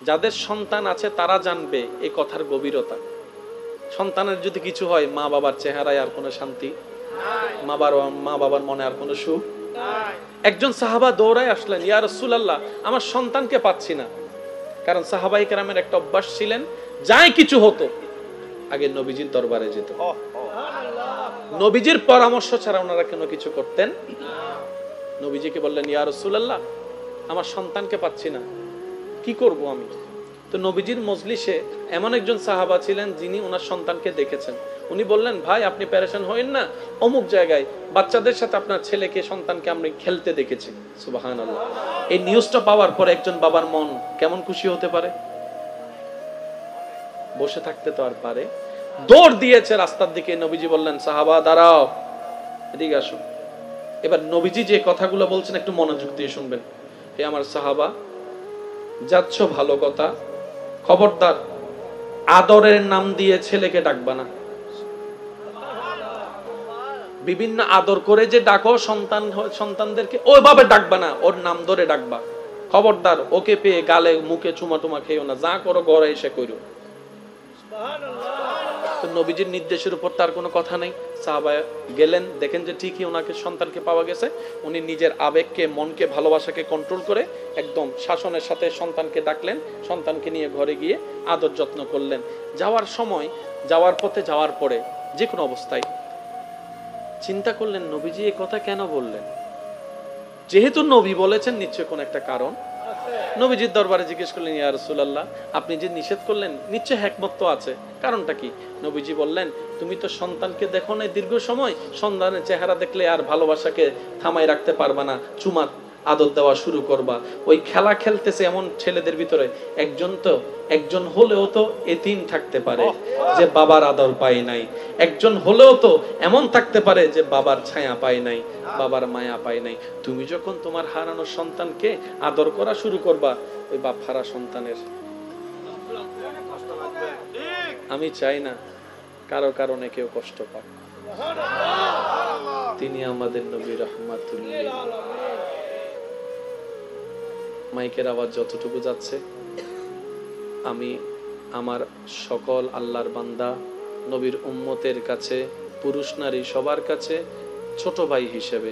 যাদের সন্তান আছে তারা জানবে এই কথার গভীরতা। সন্তানের যদি কিছু হয়, মা বাবার চেহারায় আর কোনো শান্তি, মা বাবার মনে আর কোনো সুখ। একজন সাহাবা দৌড়ায় আসলেন, ইয়া রাসূলুল্লাহ, আমার সন্তানকে পাচ্ছি না। কারণ সাহাবায়ে কেরামের একটা অভ্যাস ছিলেন, যাই কিছু হতো আগে নবীজির দরবারে যেত। নবীজির পরামর্শ ছাড়া ওনারা কোনো কিছু করতেন। নবীজিকে বললেন, ইয়া রাসূলুল্লাহ, আমার সন্তানকে পাচ্ছি না, কি করব আমি? তো নবীজির মজলিসে এমন একজন সাহাবা ছিলেন যিনি ওনার সন্তানকে দেখেছেন। উনি বললেন, ভাই আপনি পেরেশান হইেন না, অমুক জায়গায় বাচ্চাদের সাথে আপনার ছেলেকে সন্তানকে আমরা খেলতে দেখেছি। সুবহানাল্লাহ। এই নিউজটা পাওয়ার পর একজন বাবার মন কেমন খুশি হতে পারে? বসে থাকতে তো আর পারে, দৌড় দিয়েছে রাস্তার দিকে। নবীজি বললেন, সাহাবা দাঁড়াও, এদিকে আসো। এবার নবীজি যে কথাগুলো বলছেন একটু মনোযোগ দিয়ে শুনবেন। হে আমার সাহাবা, যাচ্ছ ভালো কথা, খবরদার আদরের নাম দিয়ে ছেলেকে ডাকবা না। বিভিন্ন আদর করে যে ডাকো সন্তানদেরকে, ওইভাবে ডাকবা না, ওর নাম ধরে ডাকবা। খবরদার ওকে পেয়ে গালে মুখে চুমা টুমা খেয়েও না, যা করো ঘরে এসে করো। তো নবীজির নির্দেশের উপর তার কোনো কথা নেই। সাহাবা গেলেন, দেখেন যে ঠিকই ওনাকে সন্তানকে পাওয়া গেছে। উনি নিজের আবেগকে, মনকে, ভালোবাসাকে কন্ট্রোল করে একদম শাসনের সাথে সন্তানকে ডাকলেন। সন্তানকে নিয়ে ঘরে গিয়ে আদর যত্ন করলেন। যাওয়ার সময়, যাওয়ার পথে, যাওয়ার পরে যে কোনো অবস্থায় চিন্তা করলেন, নবীজি এই কথা কেন বললেন? যেহেতু নবী বলেছেন, নিশ্চয় কোন একটা কারণ। নবীজির দরবারে জিজ্ঞেস করলেন, ইয়া রাসূলুল্লাহ, আপনি যে নিষেধ করলেন নিশ্চয় হিকমত তো আছে, কারণটা কি? নবীজি বললেন, তুমি তো সন্তানকে দেখো না দীর্ঘ সময়, সন্তানের চেহারা দেখলে আর ভালোবাসাকে থামাই রাখতে পারবা না, চুমা আদর দেওয়া শুরু করবা। ওই খেলা খেলতেছে এমন ছেলেদের ভিতরে একজন হলেও তো এতিম থাকতে পারে যে বাবার আদর পায় নাই। একজন হলেও তো এমন থাকতে পারে যে বাবার ছায়া পায় নাই, বাবার মায়া পায় নাই। তুমি যখন তোমার হারানো সন্তানকে আদর করা শুরু করবা, ওই বাপ হারা সন্তানের, আমি চাই না কারো কারণে কেউ কষ্ট পাক। তিনি আমাদের নবী রাহমাতুল লিল আলামিন। মাইকের আওয়াজ যতটুকু যাচ্ছে, আমি আমার সকল আল্লাহর বান্দা, নবীর উম্মতের কাছে, পুরুষ নারী সবার কাছে ছোট ভাই হিসেবে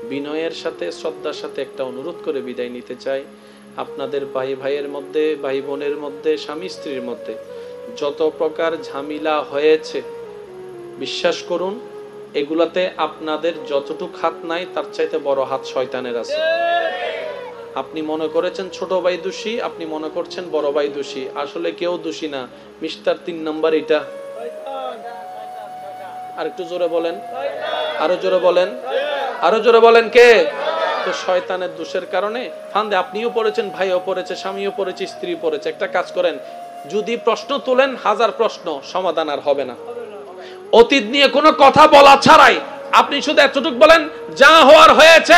বিনয়ের সাথে, শ্রদ্ধার সাথে একটা অনুরোধ করে বিদায় নিতে চাই। আপনাদের ভাই ভাইয়ের মধ্যে, ভাই বোনের মধ্যে, স্বামী স্ত্রীর মধ্যে যত প্রকার ঝামেলা হয়েছে, বিশ্বাস করুন এগুলাতে আপনাদের যতটুকু হাত নাই তার চাইতে বড় হাত শয়তানের আছে। আপনি মনে করেছেন ছোট ভাই দোষী, আপনি মনে করছেন বড় ভাই দোষী, আসলে কেউ দোষী না। মিস্টার 3 নাম্বার এটা। আর একটু জোরে বলেন, আরো জোরে বলেন, আরো জোরে বলেন, কে? তো শয়তানের দোষের কারণে ফান্দে আপনিও পড়েছেন, ভাইও পড়েছে, স্বামীও পড়েছে, স্ত্রী পড়েছে। একটা কাজ করেন, যদি প্রশ্ন তোলেন 1000 প্রশ্ন, সমাধান আর হবে না। অতীত নিয়ে কোনো কথা বলা ছাড়াই আপনি শুধু এতটুকু বলেন, যা হওয়ার হয়েছে,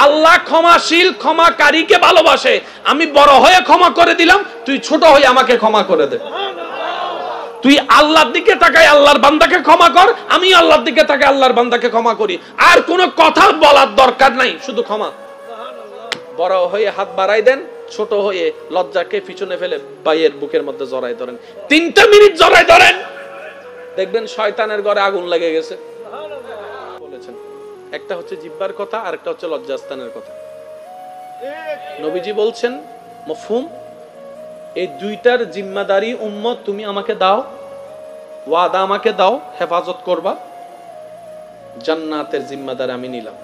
আল্লাহ ক্ষমাশীল, ক্ষমাকারীকে ভালোবাসে। আমি বড় হয়ে ক্ষমা করে দিলাম, তুই ছোট হয়ে আমাকে ক্ষমা করে দে। তুই আল্লাহর দিকে তাকাই আল্লাহর বান্দাকে ক্ষমা কর, আমি আল্লাহর দিকে তাকাই আল্লাহর বান্দাকে ক্ষমা করি। আর কোনো কথা বলার দরকার নাই, শুধু ক্ষমা। বড় হয়ে হাত বাড়াই দেন, ছোট হয়ে লজ্জাকে পিছনে ফেলে ভাইয়ের বুকের মধ্যে জড়াই ধরেন। 3 মিনিট জড়াই ধরেন, দেখবেন শয়তানের ঘরে আগুন লেগে গেছে। বলেছেন একটা হচ্ছে জিহ্বার কথা, আর একটা হচ্ছে লজ্জাস্থানের কথা। নবীজি বলছেন মফহুম, এই দুইটার জিম্মাদারি উম্মত তুমি আমাকে দাও, ওয়াদা আমাকে দাও, হেফাজত করবা, জান্নাতের জিম্মাদার আমি নিলাম।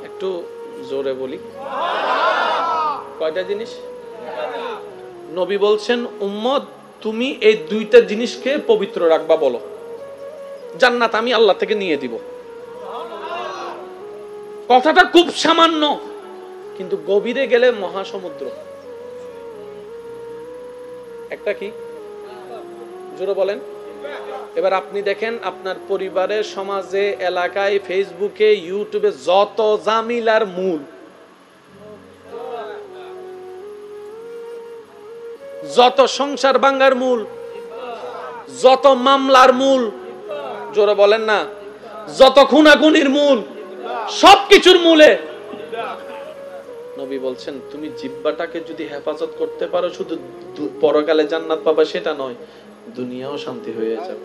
একটু জোরে বলি, কয়টা জিনিস? নবী বলছেন উম্মত তুমি এই দুইটা জিনিসকে পবিত্র রাখবা, বলো জান্নাত আমি আল্লাহ থেকে নিয়ে দিব। কথাটা খুব সামান্য, কিন্তু গভীরে গেলে মহাসমুদ্র। একটা কি? জোরে বলেন। এবার আপনি দেখেন আপনার পরিবারে, সমাজে, এলাকায়, ফেসবুকে, ইউটিউবে যত জামিলার মূল, যত সংসার ভাঙার মূল, যত মামলার মূল, জোরে বলেন না, যত খুনাখুনির মূল, সবকিছুর মূলে নবী বলছেন তুমি জিহ্বাটাকে যদি হেফাজত করতে পারো শুধু পরকালে জান্নাত পাবা সেটা নয়, দুনিয়াও শান্তি হয়ে যাবে।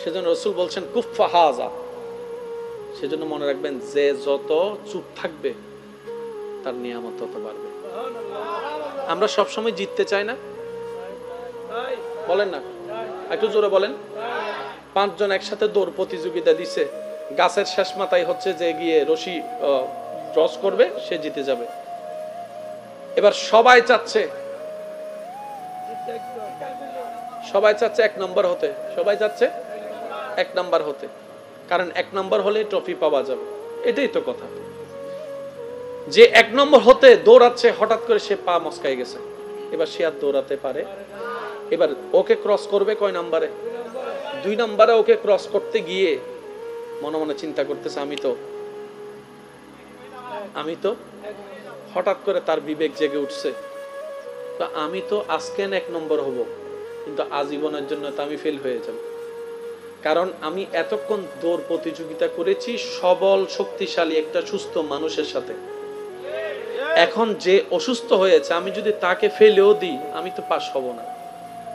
সেজন্য রাসূল বলছেন কুফফা হাযা। সেজন্য মনে রাখবেন যে যত চুপ থাকবে তার নিয়ামত তত বাড়বে। আমরা সব সময় জিততে চাই না, বলেন না, একটু জোরে বলেন। 5 জন একসাথে দৌড় প্রতিযোগিতা দিছে, গাছের শেষ মাথায় হচ্ছে যে গিয়ে রশি ক্রস করবে সে জিতে যাবে। এবার সবাই চাচ্ছে 1 নম্বর হতে, সবাই চাচ্ছে 1 নম্বর হতে, কারণ 1 নম্বর হলে ট্রফি পাওয়া যাবে। এটাই তো কথা। যে 1 নম্বর হতে দৌড়াচ্ছে হঠাৎ করে সে পা মস্কাই গেছে, এবার সে আর দৌড়াতে পারে। এবার ওকে ক্রস করবে কয় নম্বরে? 2 নম্বরে ওকে ক্রস করতে গিয়ে মনে মনে চিন্তা করতেছে আমি তো হঠাৎ করে তার বিবেক জেগে উঠছে, তো আমি তো আজকে 1 নম্বর হব, কিন্তু আজীবনের জন্য তো আমি ফেল হয়ে যাব। কারণ আমি এতক্ষণ দৌড় প্রতিযোগিতা করেছি সবল শক্তিশালী একটা সুস্থ মানুষের সাথে, এখন যে অসুস্থ হয়েছে আমি যদি তাকে ফেলেও দিই আমি তো পাস হব না,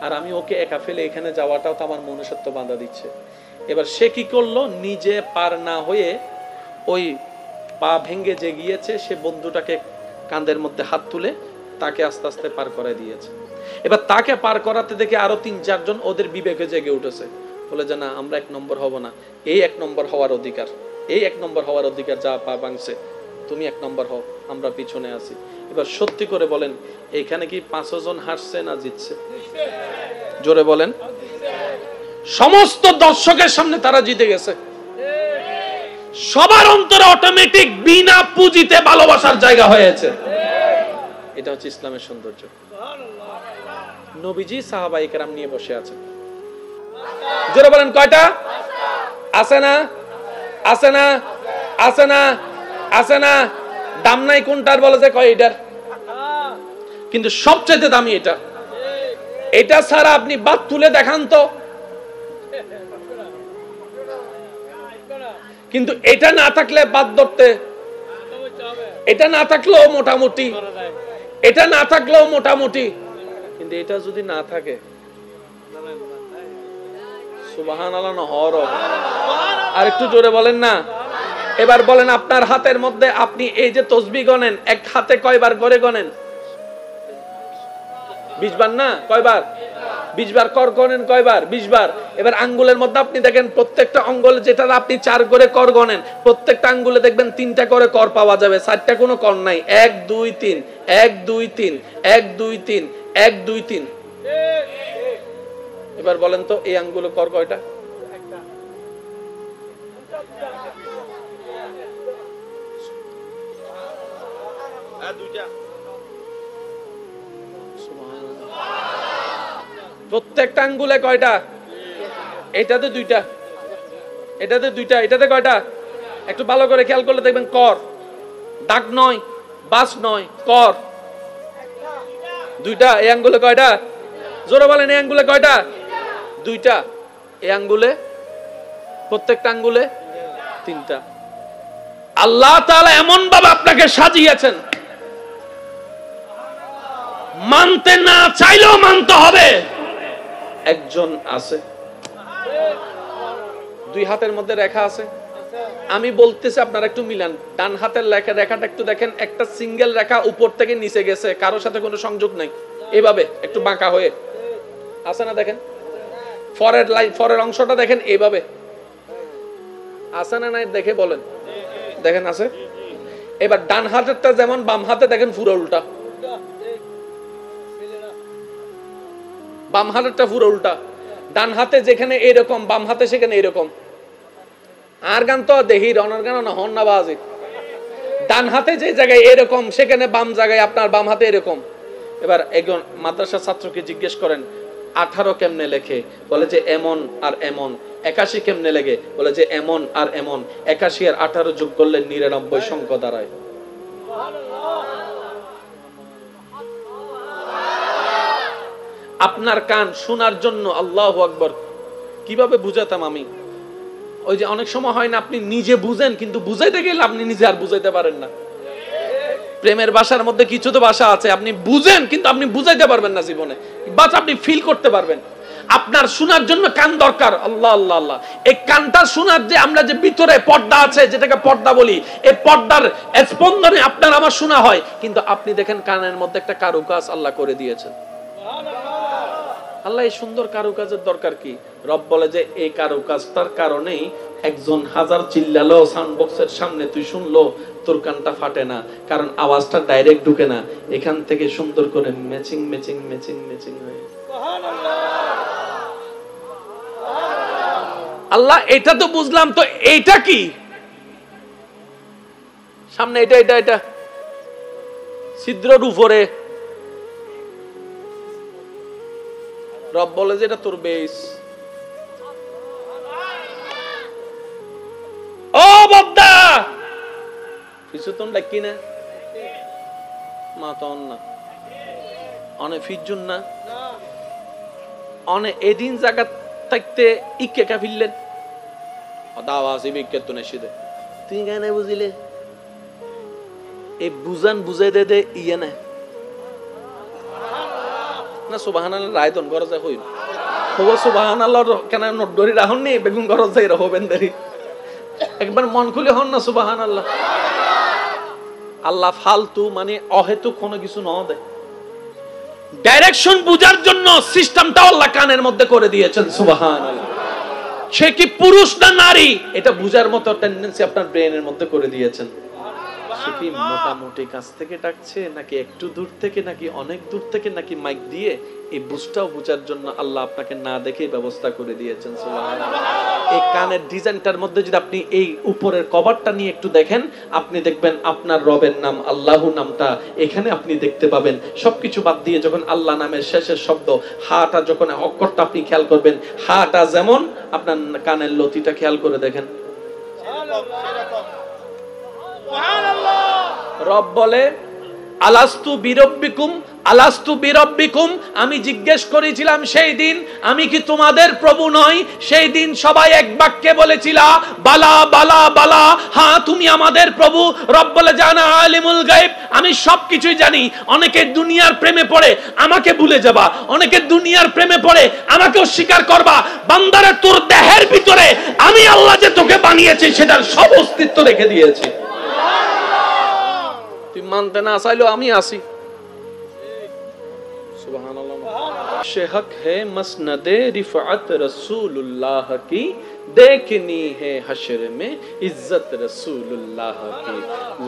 আর আমি ওকে একা ফেলে এখানে যাওয়াটাও তো আমার মনুষ্যত্ব বাধা দিচ্ছে। এবার সে কি করলো, নিজে পার না হয়ে ওই পা ভেঙে যে গিয়েছে সে বন্ধুটাকে কাঁধের মধ্যে হাত তুলে তাকে আস্তে আস্তে পার করায় দিয়েছে। এবার তাকে পার করাতে দেখে আরো 3-4 জন ওদের বিবেকে জেগে উঠেছে, বলে যে না আমরা 1 নম্বর হব না, এই 1 নম্বর হওয়ার অধিকার, এই 1 নম্বর হওয়ার অধিকার, যা পা ভাঙছে তুমি 1 নম্বর হও, আমরা পিছনে আছি। এবার সত্যি করে বলেন এইখানে কি 5 জন হারছে না জিতছে? জোরে বলেন। সমস্ত দর্শকের সামনে তারা জিতে গেছে। সবার অন্তরে অটোমেটিক বিনা পুঁজিতে ভালোবাসার জায়গা হয়েছে। এটা হচ্ছে ইসলামের সৌন্দর্য। নবীজি সাহাবায়ে কেরাম নিয়ে বসে আছেন। জোরে বলেন কয়টা? আছে না? আছে না? আছে না? আছে না? দাম নাই কোনটার, বলে যে কয় এটার, কিন্তু সবচেয়ে দামি এটা। এটা ছাড়া আপনি বাদ তুলে দেখান তো, কিন্তু এটা না থাকলে বাদ ধরতে, এটা না থাকলেও মোটামুটি, এটা না থাকলেও মোটামুটি, কিন্তু এটা যদি না থাকে সুবহানাল্লাহ না হর। আর একটু জোরে বলেন না। এবার বলেন আপনার হাতের মধ্যে আপনি এই যে তাসবিহ গণেন, এক হাতে কয়বার করে গণেন? 20 বার না? কয়বার? 20 বার। কর গণেন কয়বার? 20 বার। এবার আঙ্গুলের মধ্যে আপনি দেখেন প্রত্যেকটা অঙ্গলে যেটা আপনি 4 করে কর গণেন, প্রত্যেকটা আঙ্গুলে দেখবেন 3টা করে কর পাওয়া যাবে, 4টা কোনো কর নাই। 1 2 3 1 2 3 1 2 3 1 2 3। এবার বলেন তো এই আঙ্গুলে কর কয়টা? প্রত্যেকটা আঙ্গুলে কয়টা? এটাতে 2টা, এটাতে 2টা, এটাতে কয়টা? একটু ভালো করে খেয়াল করলে দেখবেন কর, দাগ নয়, বাস নয়, কর 2টা। এই আঙ্গুলে কয়টা? জোরে বলেন এই আঙ্গুলে কয়টা? 2টা। এই আঙ্গুলে, প্রত্যেকটা আঙ্গুলে 3টা। আল্লাহ তাআলা এমন ভাবে আপনাকে সাজিয়েছেন, মানতে না চাইলেও মানতে হবে। একজন আছে 2 হাতের মধ্যে রেখা আছে, আমি বলতেছি আপনারা একটু মিলান। ডান হাতের রেখাটা একটু দেখেন, একটা সিঙ্গেল রেখা উপর থেকে নিচে গেছে, কারোর সাথে কোনো সংযোগ নাই, এভাবে একটু বাঁকা হয়ে আছে না? দেখেন ফরের লাইন, ফরের অংশটা দেখেন এইভাবে আছে না? নাই দেখে বলেন, দেখেন আছে। এবার ডান হাতেরটা যেমন, বাম হাতে দেখেন পুরো উল্টা, বাম হাতেরটা পুরো উল্টা। ডান হাতে যেখানে এরকম, বাম হাতে সেখানে এরকম। আর গান তো দেখি রনার গান না, হন না বাজে। ডান হাতে যে জায়গায় এরকম, সেখানে বাম জায়গায় আপনার বাম হাতে এরকম। এবার একজন মাদ্রাসার ছাত্রকে জিজ্ঞেস করেন 18 কেমনে লেখে? বলে যে এমন আর এমন। 81 কেমনে লেখে? বলে যে এমন আর এমন। 81 আর 18 যোগ করলে 99 সংখ্যা দাঁড়ায়। আপনার কান শোনার জন্য, আল্লাহু আকবার, কিভাবে বুঝাতাম আমি, ওই যে অনেক সময় হয় না, আপনি নিজে বুঝেন কিন্তু বুঝাইতে গেলে আপনি নিজে আর বুঝাইতে পারেন না। প্রেমের ভাষার মধ্যে কিছু তো ভাষা আছে আপনি বুঝেন কিন্তু আপনি বুঝাইতে পারবেন না জীবনে, বাট আপনি ফিল করতে পারবেন। আপনার শোনার জন্য কান দরকার। আল্লাহ আল্লাহ আল্লাহ, এই কানটা শোনার যে আমরা যে ভিতরে পর্দা আছে, যেটাকে পর্দা বলি, এই পর্দার স্পন্দনে আপনার আমার শোনা হয়। কিন্তু আপনি দেখেন কানের মধ্যে একটা কারুকাজ আল্লাহ করে দিয়েছেন। আল্লাহ এই সুন্দর কারুকাজের দরকার কি? রব বলে যে এই কারুকাজটার কারণেই একজন হাজার চিল্লালো সাউন্ড বক্সের সামনে, তুই শুনলো তোর কানটা ফাটে না, কারণ আওয়াজটা ডাইরেক্ট ঢুকে না, এখান থেকে সুন্দর করে ম্যাচিং ম্যাচিং ম্যাচিং ম্যাচিং হয়ে। আল্লাহ এটা তো বুঝলাম, তো এইটা কি সামনে এটা এটা এটা ছিদ্রের উপরে রব বলে যে এটা তোর বেস। ও বদ্দা পিছুতন ডাকি না মা তন না অনে ফিজুন না অনে এদিন জায়গা থাকতে ইকে কা ফিরলেন দাওয়া আসিবে ইকে তো নেশিদে তুই কেন বুঝিলে এই বুঝান বুঝাই দে দে ইয়ে না না সুবহানাল্লাহ রায়তন গরজ হইল হবো সুবহানাল্লাহ কেন নডরি রাহন নি বেগুন গরজ যাই রহবেন দেরি একবার মন খুলে হন না সুবহানাল্লাহ। আল্লাহ ফালতু মানে অহেতুক কোনো কিছু ন দেয়, ডাইরেকশন বুঝার জন্য সিস্টেমটা আল্লাহ কানের মধ্যে করে দিয়েছেন সুবহানাল্লাহ। সে কি পুরুষ না নারী এটা বুঝার মতো টেন্ডেন্সি আপনার ব্রেনের মধ্যে করে দিয়েছেন। সে কি মোটামুটি কাছ থেকে ডাকছে নাকি একটু দূর থেকে নাকি অনেক দূর থেকে নাকি মাইক দিয়ে, এই বুঝটাও বুঝার জন্য আল্লাহ আপনাকে না দেখে ব্যবস্থা করে দিয়েছেন সুবহানাল্লাহ। এই কানের ডিজাইনটার মধ্যে যদি আপনি এই উপরের কভারটা নিয়ে একটু দেখেন, আপনি দেখবেন আপনার রবের নাম আল্লাহু নামটা এখানে আপনি দেখতে পাবেন। সবকিছু বাদ দিয়ে যখন আল্লাহ নামের শেষের শব্দ হাটা, যখন অক্ষরটা আপনি খেয়াল করবেন, হাটা যেমন আপনার কানের লতিটা খেয়াল করে দেখেন। রব বলে আলাস্তু বিরব্বিকুম আলাস্তু বিরব্বিকুম, আমি জিজ্ঞেস করেছিলাম সেই দিন আমি কি তোমাদের প্রভু নই? সেই দিন সবাই এক বাক্যে বলেছিল বালা বালা বালা, হ্যাঁ তুমি আমাদের প্রভু। রব বলে জানা আলিমুল গায়ব, আমি সবকিছুই জানি। অনেকে দুনিয়ার প্রেমে পড়ে আমাকে ভুলে যাবা, অনেকে দুনিয়ার প্রেমে পড়ে আমাকে অস্বীকার করবা। বান্দারে তোর দেহের ভিতরে আমি আল্লাহ যে তোকে বানিয়েছি সেটার সব অস্তিত্ব রেখে দিয়েছি। তুই মানতে না চাইলেও আমি আসি। सुबहानल्लाह। शेहक है मसनदे रिफअत रसूलुल्लाह की, देखनी है हशर में इज्जत रसूलुल्लाह की।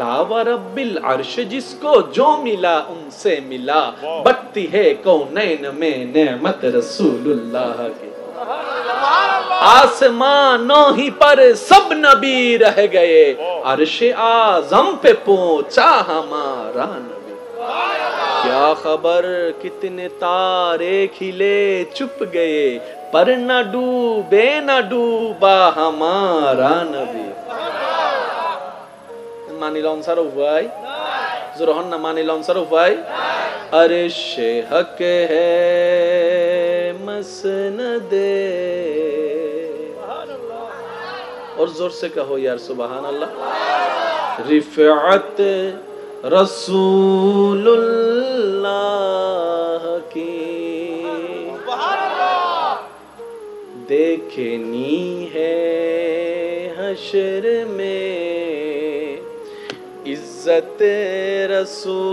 लावा रब्बिल अर्श जिसको जो मिला उनसे मिला, बटती है कौनैन में नेमत रसूलुल्लाह की। आसमानों ही पर सब नबी रह गए, अर्श आज़म पे पहुंचा हमारा नबी। क्या खबर कितने तारे खिले चुप गए, पर न डूबे न डूबा हमारा नबी। मानिल अंसार भाई जोरहन ना मानिल अंसार भाई। अरे शेहक है मसनदे, और जोर से कहो यार सुबहान अल्लाह। रिफ़अत रसूलुल्लाह की, देखनी है हशर में इज्जत रसूलुल्लाह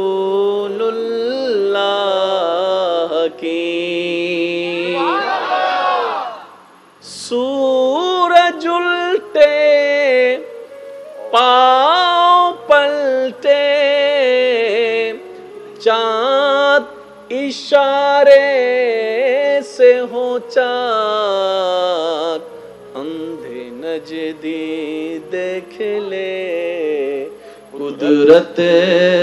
की। सूरज उल्टे पाँव पलटे, चाँद इशारे से हो चाँद, अंधे नजदी देख ले कुदरत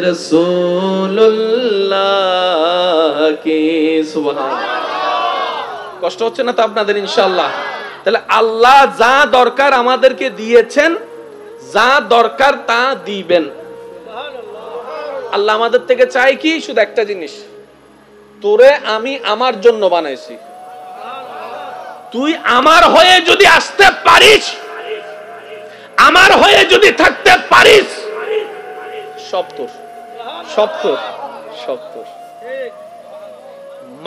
रसूलुल्लाह की। सुभान। কষ্ট হচ্ছে না তো আপনাদের ইনশাআল্লাহ? তাহলে আল্লাহ যা দরকার আমাদেরকে দিয়েছেন, যা দরকার তা দিবেন। আল্লাহ আমাদের থেকে চাই কি? শুধু একটা জিনিস, তোরে আমি আমার জন্য বানাইছি, তুই আমার হয়ে যদি আসতে পারিস আমার হয়ে যদি থাকতে পারিস সব তোর, সব তোর, সব তোর।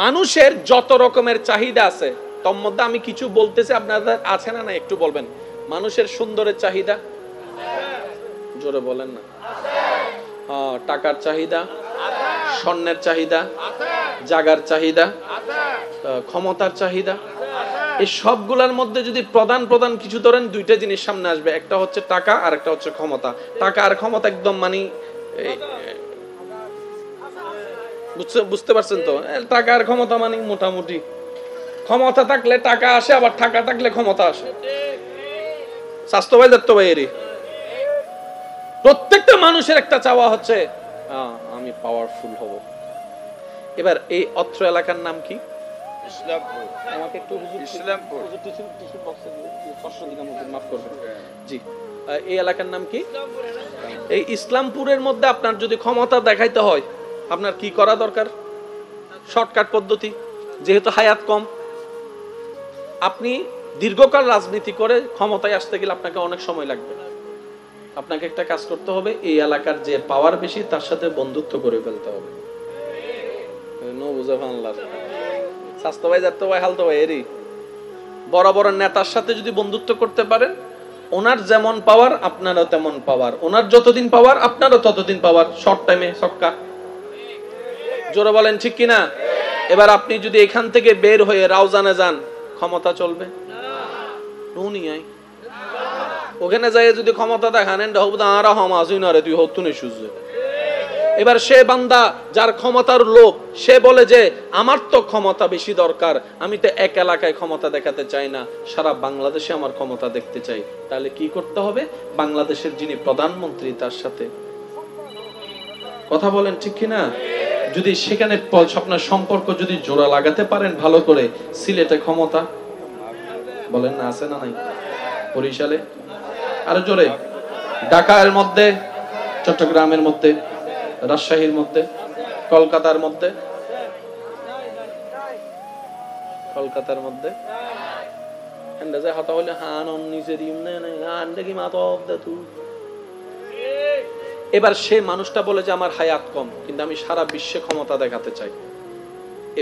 মানুষের যত রকমের চাহিদা আছে তোর মধ্যে আমি কিছু বলতেছি, আপনাদের আছে না? না একটু বলবেন। মানুষের সুন্দরের চাহিদা, জোরে বলেন না। টাকার চাহিদা, স্বর্ণের চাহিদা, জাগার চাহিদা, ক্ষমতার চাহিদা, এই সবগুলোর মধ্যে যদি প্রধান প্রধান কিছু ধরেন, দুইটা জিনিস সামনে আসবে, একটা হচ্ছে টাকা আর একটা হচ্ছে ক্ষমতা। টাকা আর ক্ষমতা একদম মানে বুঝতে পারছেন তো? টাকা আর ক্ষমতা মানে মোটামুটি, ক্ষমতা থাকলে টাকা আসে, আবার টাকা থাকলে ক্ষমতা আসে। স্বাস্থ্য ভাই দত্ত ভাই, এরই প্রত্যেকটা মানুষের একটা চাওয়া হচ্ছে আমি পাওয়ারফুল হব। এবার এই অত্র এলাকার নাম কি? ইসলামপুর। আমাকে একটু ইসলামপুর মাফ করবেন জি। এই এলাকার নাম কি? এই ইসলামপুরের মধ্যে আপনার যদি ক্ষমতা দেখাইতে হয়, আপনার কি করা দরকার? শর্টকাট পদ্ধতি, যেহেতু হায়াত কম, আপনি দীর্ঘকাল রাজনীতি করে ক্ষমতায় আসতে গেলে আপনাকে অনেক সময় লাগবে। আপনাকে একটা কাজ করতে হবে, এই এলাকার যে পাওয়ার বেশি তার সাথে বন্ধুত্ব করে ফেলতে হবে। স্বাস্থ্য ভাই, যাত্রা ভাই, হালতো ভাই, এরই বড় বড় নেতার সাথে যদি বন্ধুত্ব করতে পারেন, ওনার যেমন পাওয়ার আপনারও তেমন পাওয়ার, ওনার যতদিন পাওয়ার আপনারও ততদিন পাওয়ার, শর্ট টাইমে ছক্কা। জোরে বলেন ঠিক কিনা? এবার আপনি যদি এখান থেকে বের হয়ে রাউজানে যান, ক্ষমতা চলবে? ওখানে যাই যদি ক্ষমতা দেখান, তুই হতুন সূর্য। এবার সে বান্দা যার ক্ষমতার লোভ, সে বলে যে আমার তো ক্ষমতা বেশি দরকার, আমি তো এক এলাকায় ক্ষমতা দেখাতে চাই না, সারা বাংলাদেশে আমার ক্ষমতা দেখতে চাই। তাহলে কি করতে হবে? বাংলাদেশের যিনি প্রধানমন্ত্রী তার সাথে কথা বলেন ঠিক কিনা? যদি সেখানে আপনার সম্পর্ক যদি জোড়া লাগাতে পারেন ভালো করে, সিলেটে ক্ষমতা বলেন না, আছে না নাই? বরিশালে আরো জোরে, ঢাকার মধ্যে, চট্টগ্রামের মধ্যে, রাজশাহীর মধ্যে, কলকাতার মধ্যে, কলকাতার মধ্যে এবার সে মানুষটা বলে যে আমার হায়াত কম, কিন্তু আমি সারা বিশ্বে ক্ষমতা দেখাতে চাই।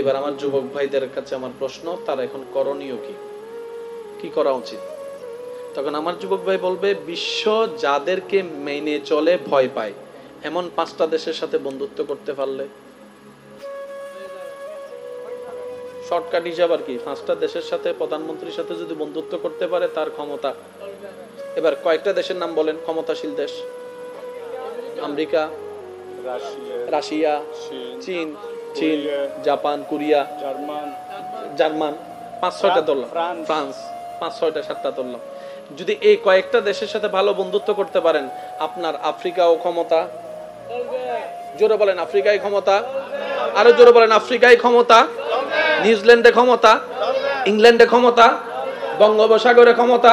এবার আমার যুবক ভাইদের কাছে আমার প্রশ্ন, তার এখন করণীয় কি? কি করা উচিত? তখন আমার যুবক ভাই বলবে, বিশ্ব যাদেরকে মেনে চলে ভয় পায় এমন 5টা দেশের সাথে বন্ধুত্ব করতে পারলে, শর্টকাট হিসাব আর কি, 5টা দেশের সাথে প্রধানমন্ত্রীর সাথে যদি বন্ধুত্ব করতে পারে তার ক্ষমতা। এবার কয়েকটা দেশের নাম বলেন, ক্ষমতাশীল দেশ। আমেরিকা, রাশিয়া, চীন, জাপান, কোরিয়া, জার্মান, 5-6টা ধরলাম, ফ্রান্স 5-6টা 7টা ধরলাম। যদি এই কয়েকটা দেশের সাথে ভালো বন্ধুত্ব করতে পারেন, আপনার আফ্রিকাও ক্ষমতা। জোরে বলেন আফ্রিকায় ক্ষমতা, আরো জোরে বলেন আফ্রিকায় ক্ষমতা, নিউজিল্যান্ডে ক্ষমতা, ইংল্যান্ডে ক্ষমতা, বঙ্গোপসাগরে ক্ষমতা।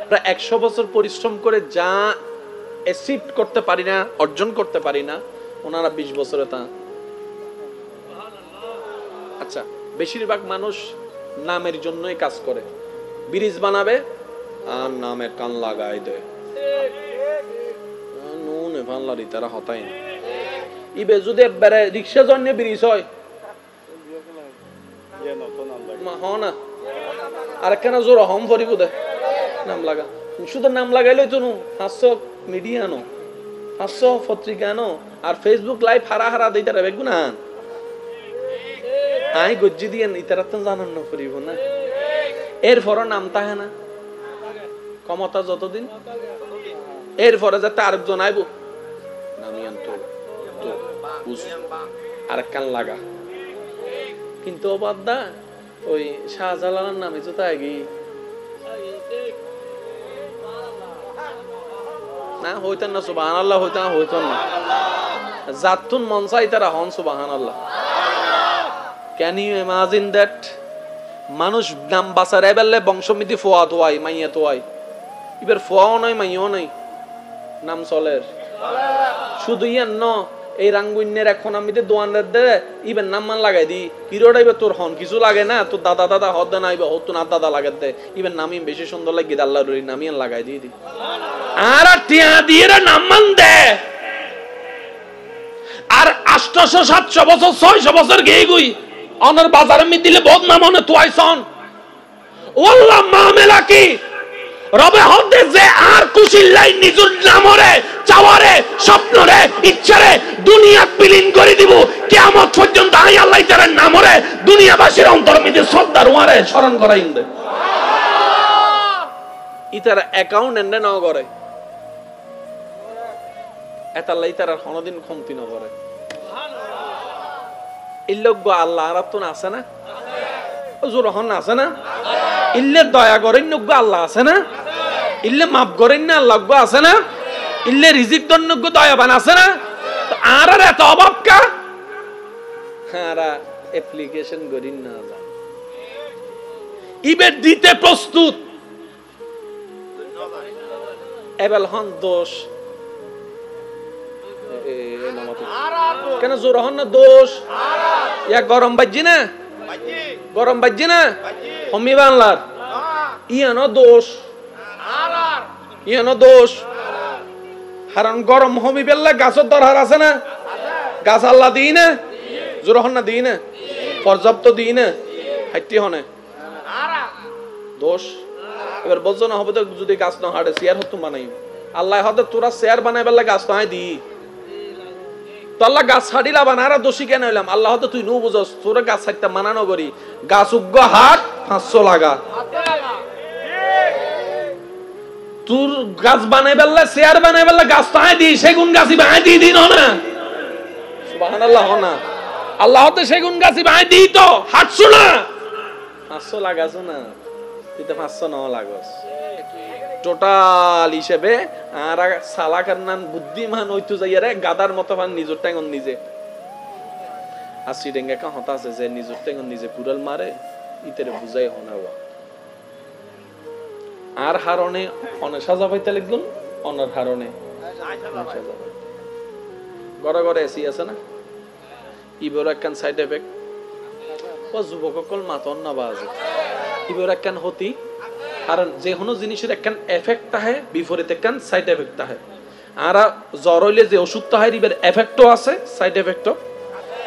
প্রায় 100 বছর পরিশ্রম করে যা অ্যাচিভ করতে পারি না, অর্জন করতে পারি না, ওনারা 20 বছরে তা। আচ্ছা, বেশিরভাগ মানুষ নামের জন্যই কাজ করে। ব্রিজ বানাবে আর নামের কান লাগাই দেয়, নুনে ভানলারি তারা হতাই না। ইবে যদি একবারে রিক্সা জন্য ব্রিজ হয় না, আর কেন জোর হম ভরিব দে নাম লাগা, শুধু নাম লাগাইলে তো 500 মিডিয়া আনো, 500 পত্রিকা আনো, আর ফেসবুক লাইভ হারা হারা দিতে রাখবে গুনা। আই গজ্জি দিয়ে ইতারা তো জানান না করিব না, এরপর নাম তাহে না ক্ষমতা যতদিন, এরপরে যাতে আরেকজন আইব নামিয়ান তো আরেক কান লাগা। কিন্তু অবাদা ওই শাহজালালের নামে তো তাই গি না হইতেন না, সুবহানাল্লাহ হইতেন না, জাতুন মনসাই তারা হন সুবহানাল্লাহ। Can you imagine that? মানুষ নাম বাসার এবেলে বংশমিতি ফোয়া তোয়াই, মাইয়া তোয়াই, এবার ফোয়াও নাই মাইয়াও নাই, নাম চলের। শুধু ইয়ান ন এই রাঙ্গুইনের এখন আমি দোয়ানের দে ইবেন নাম মান লাগাই দি কিরোটাইবে তোর হন কিছু লাগে না তোর দাদা দাদা হদ না আইবে হতো না দাদা লাগাই দে ইবেন নামি বেশি সুন্দর লাগে আল্লাহর নামি লাগাই দি দি আর টিয়া দিয়ে নাম মান দে আর 800 700 বছর 600 বছর গেই গুই অনর বাজারে মি দিলে বদনাম মনে তুইছন ওয়াল্লাহ মামলা কি রবে হদে যে আর কুশিল্লাই নিজুর নামরে চাওয়ারে স্বপ্নরে ইচ্ছারে দুনিয়া বিলীন করে দিব কিয়ামত পর্যন্ত আই আল্লাহ তাআলার নামরে দুনিয়াবাসীর অন্তর মধ্যে শ্রদ্ধার ওয়ারে স্মরণ করাইন দে ইতার অ্যাকাউন্ট এন্ড নাও করে এতাল্লাই তার কোনদিন কমতি না করে ইল্লগ আল্লাহ রাতুন আছে না হুজুর হন আছে না ইল্লে দয়া করেন নগ্য আল্লাহ আছে না ইল্লে মাফ করেন না আল্লাহ আছে না ইল্লে রিজিক দন্নগ্য দয়াবান আছে না আর এত অভাব কা আর অ্যাপ্লিকেশন করিন না ইবে দিতে প্রস্তুত এবেল হন দোষ কেন জোর হন না দোষ ইয়া গরম বাজি না গরম বাজি না হমি বাংলার ইয়ানো দোষ ইয়ানো দোষ কারণ গরম হমি বেললে গাছের দরকার আছে না গাছ আল্লাহ দিই না জোর হন না দিই না পর্যাপ্ত দিই না হাইটি হনে দোষ এবার বলছো না হবে তো যদি গাছ না হাঁটে চেয়ার হতো বানাই আল্লাহ হতে তোরা চেয়ার বানাই বেললে গাছ তো হাই দিই তো আল্লাহ গাছ ছাড়িলা বানারা দোষী কেন হইলাম আল্লাহ হতে তুই নো বুঝস তোরা গাছ ছাড়তে মানানো করি গাছ উগ্র হাট 500 লাগা তোর গাছ বানাই বেললে চেয়ার বানাই বেললে গাছ তো হাই দিই সেগুন গাছি বানাই দিই দিন না সুবহানাল্লাহ না আল্লাহ হতে সেগুন গাছি বানাই দিই তো হাঁটছো না 500 লাগাছো না তুই তো 500 নাও লাগস টোটাল হিসেবে আর সালাকার নাম বুদ্ধিমান হইতো যাইয়ারে গাদার মতো ভান নিজের টাঙ্গন নিজে আসি ডেঙ্গা কা হতা আছে যে নিজের টাঙ্গন নিজে কুড়াল মারে ইতেরে বুঝাই হনাওয়া আর হারনে অনে সাজা পাইতে লাগগুন অনার হারনে গড়া গড়া এসি আছে না ইবর একখান সাইড এফেক্ট ও যুবককল মাতন না বাজে ইবর একখান হতি কারণ যে কোনো জিনিসের একখান এফেক্ট থাকে বিপরীত একখান সাইড এফেক্ট থাকে আর জ্বর হইলে যে ওষুধটা হয় রিবের এফেক্টও আছে সাইড এফেক্টও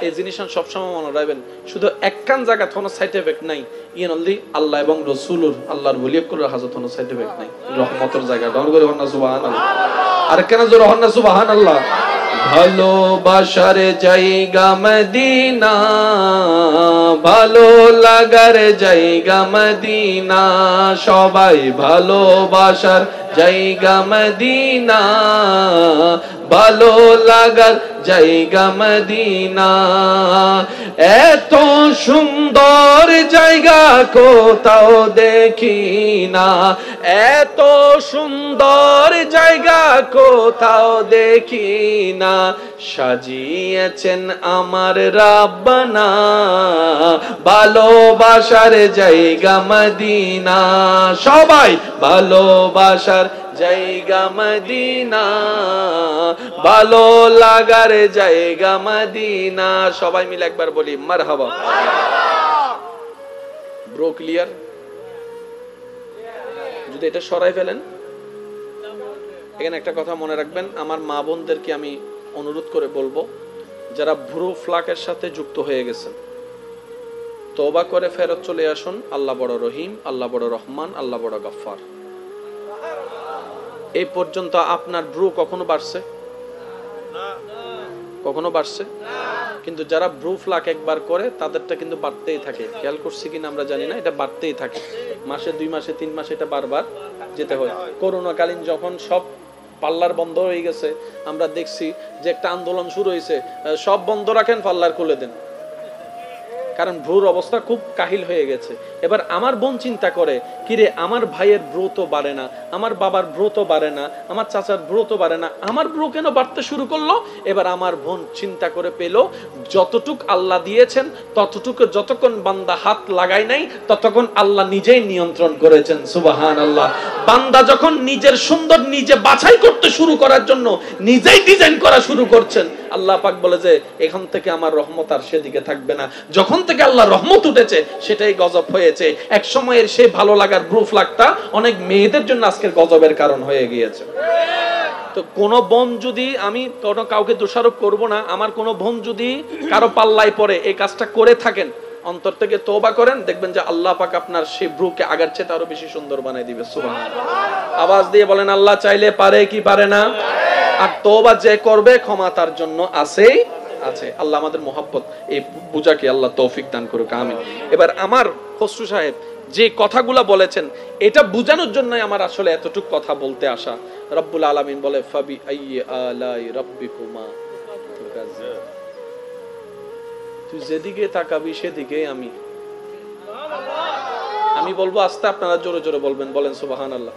এই জিনিস সবসময় মনে রাখবেন শুধু একখান জায়গা কোনো সাইড এফেক্ট নাই ইয়ে নলদি আল্লাহ এবং রসুলুর আল্লাহর বলিয়ে করে হাজত কোনো সাইড এফেক্ট নাই রহমতের জায়গা ডর করে হন্না সুবহানাল্লাহ আর কেন জোর হন্না সুবহানাল্লাহ ভালোবাসার জায়গা মদিনা ভালো লাগার জায়গা মদিনা সবাই ভালোবাসার জায়গা মদিনা ভালো লাগার জায়গা মদিনা এত সুন্দর জায়গা কোথাও দেখি না এত সুন্দর জায়গা কোথাও দেখি না সাজিয়েছেন আমার রাব্বানা ভালোবাসার জায়গা মদিনা সবাই ভালোবাসার জায়গা মদিনা ভালো লাগার জায়গা মদিনা সবাই মিলে একবার বলি মারহাবা ব্রো ক্লিয়ার যদি এটা সরাই ফেলেন এখানে একটা কথা মনে রাখবেন আমার মা বোনদেরকে আমি অনুরোধ করে বলবো যারা ভ্রু ফ্লাকের সাথে যুক্ত হয়ে গেছেন তওবা করে ফেরত চলে আসুন আল্লাহ বড় রহিম আল্লাহ বড় রহমান আল্লাহ বড় গফফার এই পর্যন্ত আপনার ভ্রু কখনো বাড়ছে কখনো বাড়ছে কিন্তু যারা ভ্রু ফ্লাক একবার করে তাদেরটা কিন্তু বাড়তেই থাকে খেয়াল করছি কিনা আমরা জানি না এটা বাড়তেই থাকে মাসে 2 মাসে 3 মাসে এটা বারবার যেতে হয় করোনাকালীন যখন সব পার্লার বন্ধ হয়ে গেছে আমরা দেখছি যে একটা আন্দোলন শুরু হয়েছে সব বন্ধ রাখেন পার্লার খুলে দেন কারণ ভ্রুর অবস্থা খুব কাহিল হয়ে গেছে এবার আমার বোন চিন্তা করে কিরে আমার ভাইয়ের ভ্রু তো বাড়ে না আমার বাবার ভ্রু তো বাড়ে না আমার চাচার ভ্রু তো বাড়ে না আমার ভ্রু কেন বাড়তে শুরু করলো এবার আমার বোন চিন্তা করে পেল যতটুক আল্লাহ দিয়েছেন ততটুকু যতক্ষণ বান্দা হাত লাগায় নাই ততক্ষণ আল্লাহ নিজেই নিয়ন্ত্রণ করেছেন সুবহানাল্লাহ বান্দা যখন নিজের সুন্দর নিজে বাছাই করতে শুরু করার জন্য নিজেই ডিজাইন করা শুরু করছেন আল্লাহ পাক বলে যে এখান থেকে আমার রহমত আর সেদিকে থাকবে না। যখন থেকে আল্লাহর রহমত উঠেছে সেটাই গজব হয়েছে। এক সময়ের সেই ভালো লাগার ব্লু ফ্ল্যাগটা অনেক মেয়েদের জন্য আজকের গজবের কারণ হয়ে গিয়েছে। তো কোন বোন যদি, আমি কাউকে দোষারোপ করব না, আমার কোন বোন যদি কারো পাল্লায় পড়ে এই কাজটা করে থাকেন, অন্তর থেকে তওবা করেন, দেখবেন যে আল্লাহ পাক আপনার সেই ব্রুকে আগের চেয়ে আরো বেশি সুন্দর বানিয়ে দিবে। সুবহানাল্লাহ। আওয়াজ দিয়ে বলেন আল্লাহ চাইলে পারে কি পারে না? আর তওবা যে করবে ক্ষমা তার জন্য আছেই আছে। আল্লাহ আমাদের মহব্বত এই বুঝাকে আল্লাহ তৌফিক দান করুক, আমিন। এবার আমার খসরু সাহেব যে কথাগুলো বলেছেন এটা বুঝানোর জন্যই আমার আসলে এতটুকু কথা বলতে আসা। রব্বুল আলামিন বলে ফাবি আইয়ি আলাই রাব্বিকুমা তুকাজ্জিবান, তুই যেদিকে তাকাবি সেদিকেই আমি। আমি বলবো আস্তে, আপনারা জোরে জোরে বলবেন, বলেন সুবহানাল্লাহ।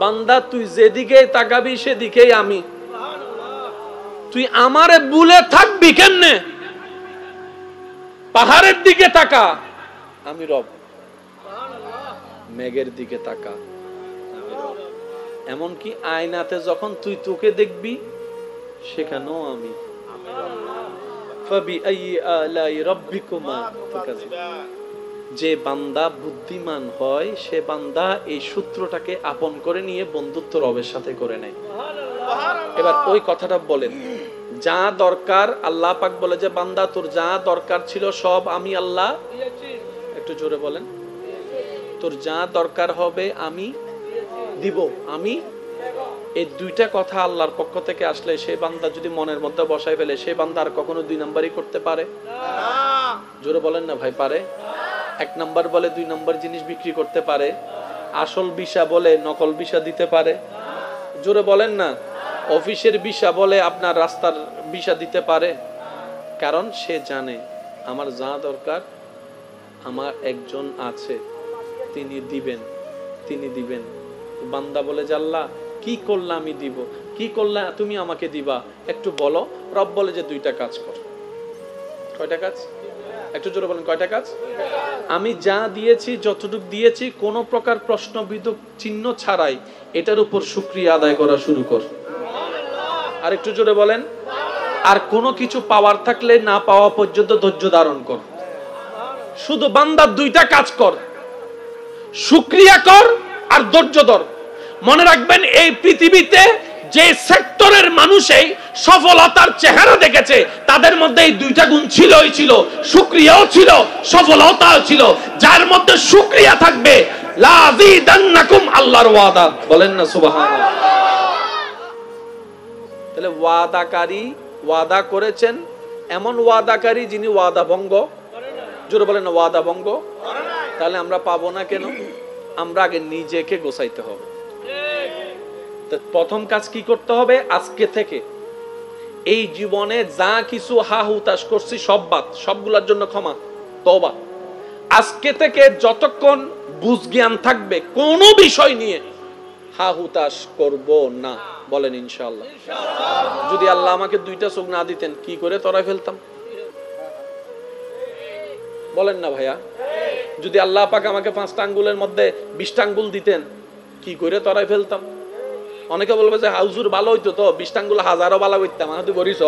বান্দা তুই যেদিকে তাকাবি সেদিকেই আমি। তুই আমারে ভুলে থাকবি কেমনে? পাহাড়ের দিকে তাকা, আমি রব। মেঘের দিকে তাকা, আমি রব। এমনকি আয়নাতে যখন তুই তোকে দেখবি সেখানেও আমি। যে বান্দা বুদ্ধিমান হয় সে বান্দা এই সূত্রটাকে আপন করে নিয়ে বন্ধুত্ব রবের সাথে করে নেয়। এবার ওই কথাটা বলেন, যা দরকার আল্লাহ পাক বলে যে বান্দা তোর যা দরকার ছিল সব আমি আল্লাহ, একটু জোরে বলেন, তোর যা দরকার হবে আমি দিব, আমি। এই দুইটা কথা আল্লাহর পক্ষ থেকে আসলে সে বান্দা যদি মনের মধ্যে বসাই ফেলে, সে বান্দা আর কখনো দুই নাম্বারই করতে পারে না। জোরে বলেন না ভাই, পারে? এক নাম্বার বলে দুই নাম্বার জিনিস বিক্রি করতে পারে, আসল ভিসা বলে নকল ভিসা দিতে পারে। জোরে বলেন না। অফিসের ভিসা বলে আপনার রাস্তার ভিসা দিতে পারে। কারণ সে জানে আমার যা দরকার আমার একজন আছে, তিনি দিবেন, তিনি দিবেন। বান্দা বলে যে আল্লাহ কি করলে আমি দিব, কি করলে তুমি আমাকে দিবা, একটু বলো। রব বলে যে দুইটা কাজ কর। কয়টা কাজ? একটু জোরে বলেন, কয়টা কাজ? আমি যা দিয়েছি, যতটুকু দিয়েছি, কোন প্রকার প্রশ্নবিদ্ধ চিহ্ন ছাড়াই এটার উপর শুকরিয়া আদায় করা শুরু কর। আর একটু জোরে বলেন। আর কোনো কিছু পাওয়ার থাকলে না পাওয়া পর্যন্ত ধৈর্য ধারণ কর। শুধু বান্দার দুইটা কাজ কর, শুকরিয়া কর আর ধৈর্য ধর। মনে রাখবেন এই পৃথিবীতে যে সেক্টরের মানুষই সফলতার চেহারা দেখেছে তাদের মধ্যে এই দুইটা গুণ ছিলই ছিল, শুকরিয়াও ছিল, সফলতাও ছিল। যার মধ্যে শুকরিয়া থাকবে লা আযীদান্নাকুম, আল্লাহর ওয়াদা, বলেন না সুবহানাল্লাহ। তাহলে ওয়াদাকারী ওয়াদা করেছেন, এমন ওয়াদাকারী যিনি ওয়াদা ভঙ্গ, জোরে বলেন না, ওয়াদা ভঙ্গ। তাহলে আমরা পাবো না কেন? আমরা আগে নিজেকে গোছাইতে হবে। প্রথম কাজ কি করতে হবে? আজকে থেকে এই জীবনে যা কিছু হা হুতাশ করছি সব বাদ, সবগুলোর জন্য ক্ষমা, তওবা। আজকে থেকে যতক্ষণ বুঝ জ্ঞান থাকবে কোন বিষয় নিয়ে হা হুতাশ করব না, বলেন ইনশাআল্লাহ। যদি আল্লাহ আমাকে দুইটা চোখ না দিতেন কি করে তরাই ফেলতাম, বলেন না ভাইয়া? যদি আল্লাহ পাক আমাকে 5টা আঙ্গুলের মধ্যে 20টা আঙ্গুল দিতেন কি করে তরাই ফেলতাম? অনেকে বলবে যে হুজুর ভালো হইতো তো 20টা আঙ্গুল হাজারও ভালো হইতাম, তুই করিস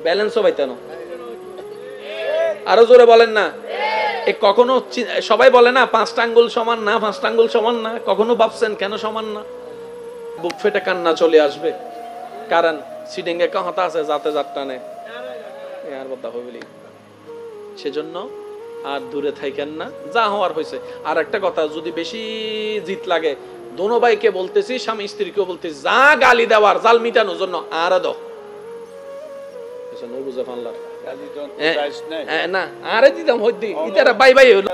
ব্যালেন্সও পাইতেন। আরো জোরে বলেন না। কখনো সবাই বলে না 5টা আঙ্গুল সমান না, 5টা আঙ্গুল সমান না, কখনো ভাবছেন কেন সমান না? বুক ফেটে কান্না চলে আসবে, কারণ সিডিংয়ে কথা আছে যাতে যাত্রা নেই আর বদা হইবলি। সেজন্য আর দূরে থাকেন না, যা হওয়ার হয়েছে। আর একটা কথা, যদি বেশি জিত লাগে দোনো ভাইকে বলতেছি, স্বামী স্ত্রীকেও বলতেছি, যা গালি দেওয়ার জাল মিটানোর জন্য আর দাও না, আরে দিতাম হইদি ইতারা বাই বাই হইল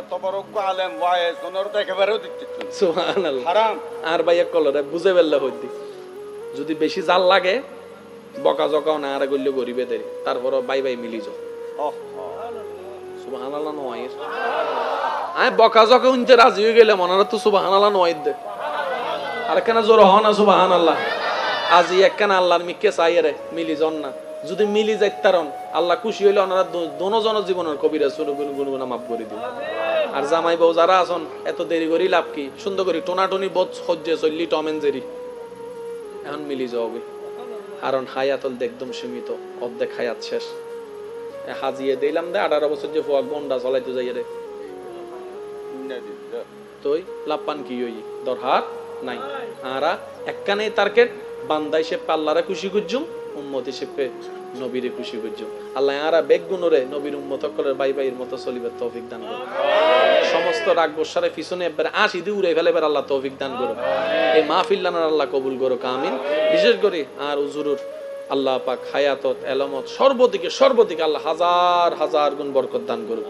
আর ভাই এক কলরে বুঝে ফেললে হইদি। যদি বেশি জাল লাগে বকা জকাও না, আর গল্য গরিবে দেরি, তারপর বাই বাই মিলি যাও। সুবহানাল্লাহ নয়, আমি বকা জকা উনতে রাজি হয়ে গেলে মনে তো সুবহানাল্লাহ নয় দে। আর কেন জোর হ না সুবহানাল্লাহ। আজি একখানা আল্লাহর মিকে চাই রে মিলি জন না, যদি মিলি যাইতারন আল্লাহ খুশি হইলে ওনারা দোনোজনের জীবনের কবিরা শুরু গুনগুনা মাফ করে দিন। আর জামাই বউ যারা আছেন এত দেরি করি লাভ কি? সুন্দর করি টোনাটনি বোধ সহ্যে চললি টম এন্ড জেরি, এখন মিলি যাওয়া কারণ হায়াতল একদম সীমিত, অর্ধেক হায়াত শেষ। হাজিয়ে দিলাম দে 18 বছর যে ফুয়া গন্ডা চলাইতে যাই রে তুই লাপান কি হই দরহার নাই। আরা একখানে টার্গেট বান্দা হিসেবে আল্লাহরে খুশি করজুম, উম্মত হিসেবে নবীরে খুশি করজুম। আল্লাহ আরা বেগুনরে নবীর উম্মত করে বাই বাইয়ের মতো চলিবার তৌফিক দান করুন। সমস্ত রাগ বসারে পিছনে একবার আসি দিয়ে উড়ে ফেলে আল্লাহ তৌফিক দান করুন। এই মাহফিল আল্লাহ কবুল করুক আমিন। বিশেষ করে আর হুজুরুর আল্লাহ পাক হায়াতত এলামত সর্বদিকে আল্লাহ হাজার হাজার গুণ বরকত দান করুক।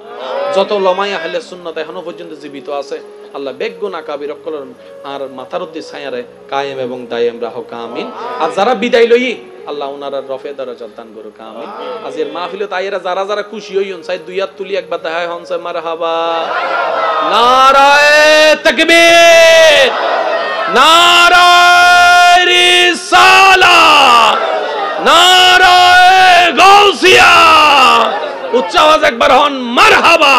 যত লমাই আহলে সুন্নাত এখনো পর্যন্ত জীবিত আছে আল্লাহ বেগুন আকাবির অকলর আর মাথার উদ্দি ছায়ারে কায়েম এবং দায়েম রাহক আমিন। আর যারা বিদায় লই আল্লাহ উনারা রফে দরজা দান করুক আমিন। আজের মাহফিলত আইরা যারা যারা খুশি হইন চাই দুই হাত তুলি একবার দেখায় হন চাই মারহাবা, নারায়ে তাকবীর, নারায়ে রিসালাত, নারায়ে গাউসিয়া। উচ্চ আওয়াজ একবার হন মারহাবা।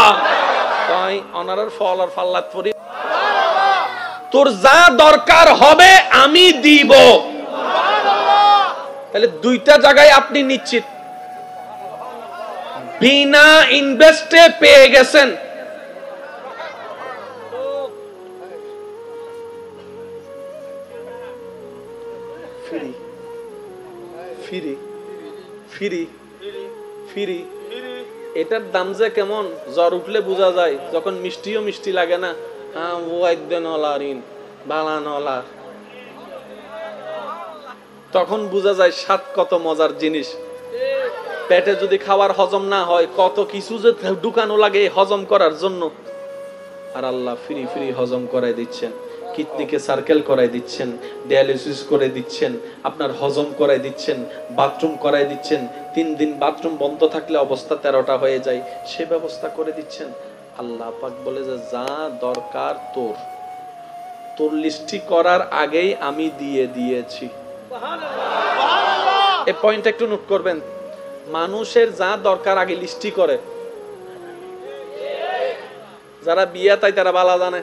তাই অনারার ফল আর ফাল্লাত পড়ি তোর যা দরকার হবে আমি দিব। তাহলে দুইটা জায়গায় আপনি নিশ্চিত বিনা ইনভেস্টে পেয়ে গেছেন। Free free free free. এটার দাম যে কেমন জ্বর উঠলে বোঝা যায়, যখন মিষ্টিও মিষ্টি লাগে না। হ্যাঁ ও একদিন হলারিন বালান হলার, তখন বোঝা যায় স্বাদ কত মজার জিনিস। পেটে যদি খাবার হজম না হয় কত কিছু যে ঢুকানো লাগে হজম করার জন্য। আর আল্লাহ ফ্রি ফ্রি হজম করাই দিচ্ছেন, কিডনিকে সার্কেল করাই দিচ্ছেন, ডায়ালিসিস করে দিচ্ছেন, আপনার হজম করাই দিচ্ছেন, বাথরুম করাই দিচ্ছেন। 3 দিন বাথরুম বন্ধ থাকলে অবস্থা 13টা হয়ে যায়, সে ব্যবস্থা করে দিচ্ছেন। আল্লাহ পাক বলে যে যা দরকার তোর তোর লিস্টি করার আগেই আমি দিয়ে দিয়েছি। এই পয়েন্ট একটু নোট করবেন। মানুষের যা দরকার আগে লিস্টি করে। যারা বিয়া তাই তারা বালা জানে,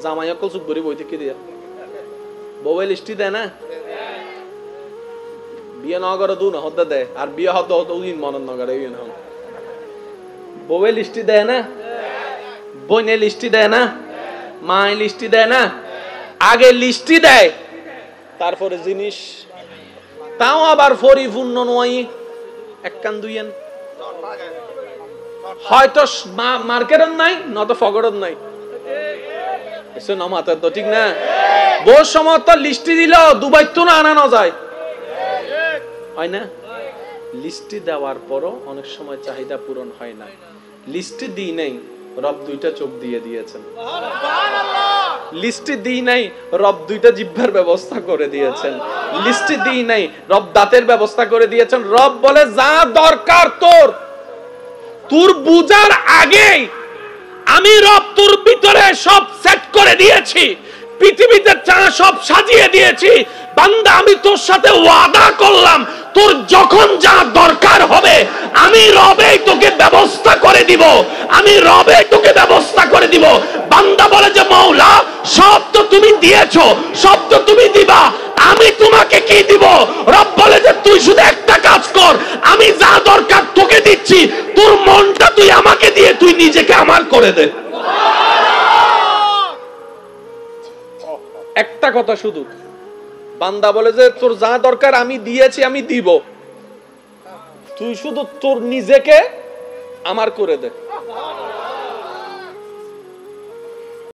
জামাইয়া কচুক ভরি বই থেকে দিয়া বউয়ে লিস্টি দেয় না। বিয়ে নগরে দু না হতে দেয়, আর বিয়ে হতে হতে উদিন মনন নগরে বউয়ে লিস্টি দেয় না, বোনে লিস্টি দেয় না, মায় লিস্টি দেয় না। আগে লিস্টি দেয় তারপরে জিনিস, তাও আবার পরিপূর্ণ নয়। এক কান দুইয়েন হয়তো মার্কেটত নাই নয়তো ফগড়ত নাই, এসে নমাতে তো ঠিক না। বহু সময় তো লিস্টি দিল দুবাই তো না আনানো যায়, হয় না? লিস্টি দেওয়ার পরও অনেক সময় চাহিদা পূরণ হয় না। লিস্টি দিই নাই, রব 2টা চোখ দিয়ে দিয়েছেন। লিস্টি দিই নাই, রব 2টা জিহ্বার ব্যবস্থা করে দিয়েছেন। লিস্টি দিই নাই, রব দাঁতের ব্যবস্থা করে দিয়েছেন। রব বলে যা দরকার তোর তোর বুঝার আগেই আমি রব তোর ভিতরে সব সেট করে দিয়েছি, পৃথিবীতে যা সব সাজিয়ে দিয়েছি। বান্দা আমি তোর সাথে ওয়াদা করলাম তোর যখন যা দরকার হবে আমি রবেই তোকে ব্যবস্থা করে দিব, আমি রবেই তোকে ব্যবস্থা করে দিব। বান্দা বলে যে মাওলা সব তো তুমি দিয়েছো, সব তো তুমি দিবা, আমি তোমাকে কি দিব? রব বলে যে তুই শুধু একটা কাজ কর, আমি যা দরকার তোকে দিচ্ছি, তোর মনটা তুই আমাকে দিয়ে তুই নিজেকে আমার করে দে। একটা কথা শুধু, বান্দা বলে যে তোর যা দরকার আমি দিয়েছি, আমি দিব, তুই শুধু তোর নিজেকে আমার করে দে।